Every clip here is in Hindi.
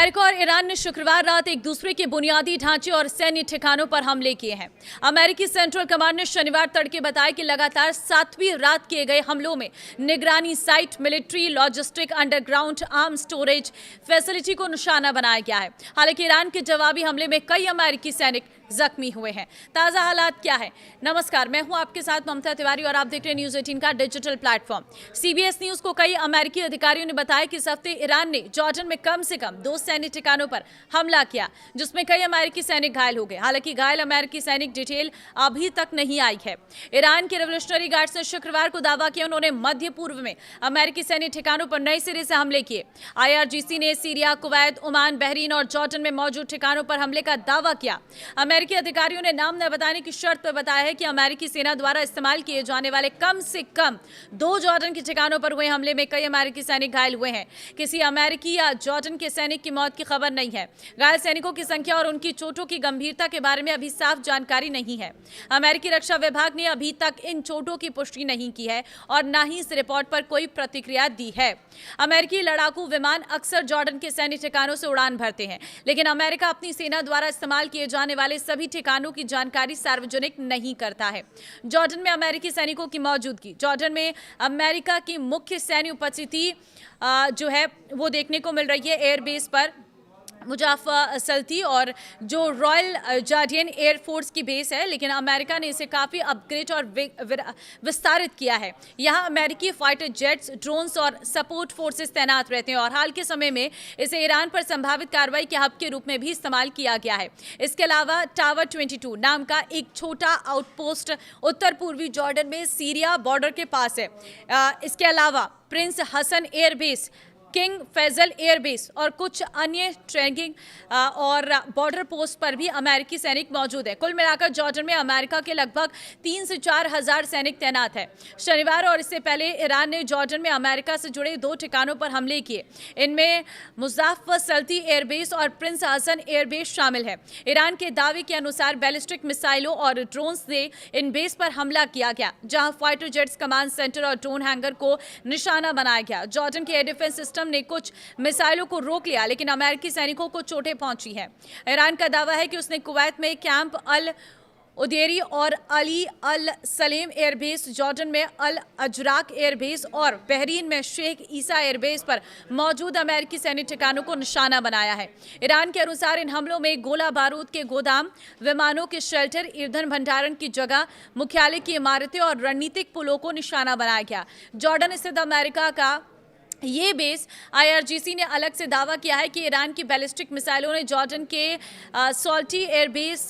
अमेरिका और ईरान ने शुक्रवार रात एक दूसरे के बुनियादी ढांचे और सैन्य ठिकानों पर हमले किए हैं। अमेरिकी सेंट्रल कमांड ने शनिवार तड़के बताया कि लगातार 7वीं रात किए गए हमलों में निगरानी site, military, logistic, underground arm storage facility को निशाना बनाया गया है। हालांकि ईरान के जवाबी हमले में कई अमेरिकी सैनिक जख्मी हुए हैं। ताजा हालात क्या है? नमस्कार, मैं हूं आपके साथ ममता तिवारी और आप देख रहे हैं न्यूज़ 18 का डिजिटल प्लेटफॉर्म। सीबीएस न्यूज को कई अमेरिकी अधिकारियों ने बताया कि इस हफ्ते ईरान ने जॉर्डन में कम से कम 2 सैन्य ठिकानों पर हमला किया, जिसमें कई अमेरिकी सैनिक घायल हो गए। हालांकि घायल अमेरिकी सैनिक डिटेल अभी तक नहीं आई है। ईरान के रेवोल्यूशनरी गार्ड्स ने शुक्रवार को दावा किया उन्होंने मध्य पूर्व में अमेरिकी सैन्य ठिकानों पर नए सिरे से हमले किए। IRGC ने सीरिया, कुवैत, ओमान, बहरीन और जॉर्डन में मौजूद ठिकानों पर हमले का दावा किया। अमेरिकी अधिकारियों ने नाम न बताने की शर्त पर बताया है कि अमेरिकी सेना द्वारा इस्तेमाल किए जाने वाले कम से कम 2 जॉर्डन के ठिकानों पर हुए हमले में कई अमेरिकी सैनिक घायल हुए हैं। किसी अमेरिकी या जॉर्डन के सैनिक की मौत की खबर नहीं है। घायल सैनिकों की संख्या और उनकी चोटों की गंभीरता के बारे में अभी साफ जानकारी नहीं है। अमेरिकी रक्षा विभाग ने अभी तक इन चोटों की पुष्टि नहीं की है और न ही इस रिपोर्ट पर कोई प्रतिक्रिया दी है। अमेरिकी लड़ाकू विमान अक्सर जॉर्डन के सैन्य ठिकानों से उड़ान भरते हैं, लेकिन अमेरिका अपनी सेना द्वारा इस्तेमाल किए जाने वाले सभी ठिकानों की जानकारी सार्वजनिक नहीं करता है। जॉर्डन में अमेरिकी सैनिकों की मौजूदगी, जॉर्डन में अमेरिका की मुख्य सैन्य उपस्थिति जो है वो देखने को मिल रही है एयरबेस पर मुजाफा सल्ती और जो रॉयल जार्डियन एयरफोर्स की बेस है, लेकिन अमेरिका ने इसे काफ़ी अपग्रेड और विस्तारित किया है। यहाँ अमेरिकी फाइटर जेट्स, ड्रोन्स और सपोर्ट फोर्सेस तैनात रहते हैं और हाल के समय में इसे ईरान पर संभावित कार्रवाई के हब के रूप में भी इस्तेमाल किया गया है। इसके अलावा टावर 22 नाम का एक छोटा आउटपोस्ट उत्तर पूर्वी जॉर्डन में सीरिया बॉर्डर के पास है। इसके अलावा prince Hassan airbase, king Faisal airbase और कुछ अन्य ट्रेनिंग और बॉर्डर पोस्ट पर भी अमेरिकी सैनिक मौजूद है। कुल मिलाकर जॉर्डन में अमेरिका के लगभग 3 से 4 हजार सैनिक तैनात है। शनिवार और इससे पहले ईरान ने जॉर्डन में अमेरिका से जुड़े 2 ठिकानों पर हमले किए। इनमें मुजाफा सल्ती एयरबेस और प्रिंस हसन एयरबेस शामिल है। ईरान के दावे के अनुसार बैलिस्टिक मिसाइलों और ड्रोन से इन बेस पर हमला किया गया, जहां फाइटर जेट्स, कमांड सेंटर और ड्रोन हैंगर को निशाना बनाया गया। जॉर्डन के एयर डिफेंस सिस्टम ने कुछ मिसाइलों को रोक लिया, लेकिन अमेरिकी सैनिकों को चोटें पहुंची हैं। ईरान का दावा है कि उसने कुवैत में कैंप अल उदेरी और अली अल सलेम एयरबेस, जॉर्डन में अल अजराक एयरबेस और बहरीन में शेख ईसा एयरबेस पर मौजूद अमेरिकी सैन्य ठिकानों को निशाना बनाया है। ईरान के अनुसार इन हमलों में गोला बारूद के गोदाम, विमानों के शेल्टर, ईंधन भंडारण की जगह, मुख्यालय की इमारतें और रणनीतिक पुलों को निशाना बनाया गया। जॉर्डन स्थित अमेरिका का ये बेस IRGC ने अलग से दावा किया है कि ईरान की बैलिस्टिक मिसाइलों ने जॉर्डन के सॉल्टी एयरबेस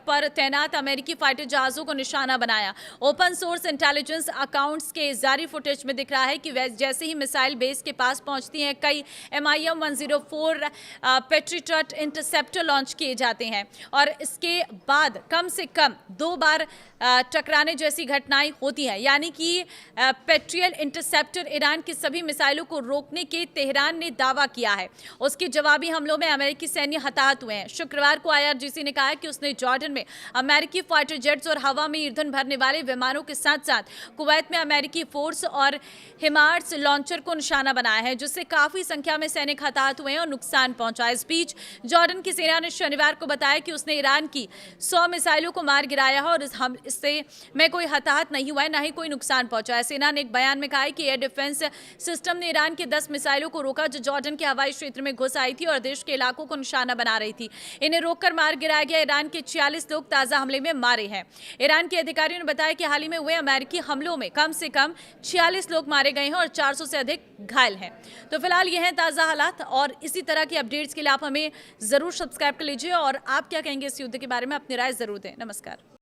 पर तैनात अमेरिकी फाइटर जहाज़ों को निशाना बनाया। ओपन सोर्स इंटेलिजेंस अकाउंट्स के जारी फुटेज में दिख रहा है कि जैसे ही मिसाइल बेस के पास पहुंचती हैं, कई MIM 104 पेट्रियट इंटरसेप्टर लॉन्च किए जाते हैं और इसके बाद कम से कम 2 बार टकराने जैसी घटनाएं होती हैं। यानी कि पेट्रियट इंटरसेप्टर ईरान की सभी मिसाइलों को रोकने के तेहरान ने दावा किया है। उसके जवाबी हमलों में अमेरिकी सैन्य हताहत हुए हैं। शुक्रवार को IRGC ने कहा कि उसने जॉर्डन में अमेरिकी फाइटर जेट्स और हवा में ईंधन भरने वाले विमानों के साथ साथ कुवैत में अमेरिकी फोर्स और हिमार्स लॉन्चर को निशाना बनाया है, जिससे काफी संख्या में सैनिक हताहत हुए हैं और नुकसान पहुंचा। इस बीच जॉर्डन की सेना ने शनिवार को बताया कि उसने ईरान की 100 मिसाइलों को मार गिराया है और इससे में कोई हताहत नहीं हुआ है, न ही कोई नुकसान पहुंचा है। सेना ने एक बयान में कहा है कि एयर डिफेंस सिस्टम ने ईरान के 10 मिसाइलों को रोका जो जॉर्डन के हवाई क्षेत्र में घुस आई थी और देश के इलाकों को निशाना बना रही थी। इन्हें रोककर मार गिराया गया। ईरान के 46 लोग ताजा हमले में मारे हैं। ईरान के अधिकारियों ने बताया कि हाल ही में हुए अमेरिकी हमलों में कम से कम 46 लोग मारे गए हैं और 400 से अधिक घायल हैं। तो फिलहाल ये हैं ताजा हालात और इसी तरह की अपडेट्स के लिए आप हमें जरूर सब्सक्राइब कर लीजिए और आप क्या कहेंगे इस युद्ध के बारे में, अपनी राय जरूर दें। नमस्कार।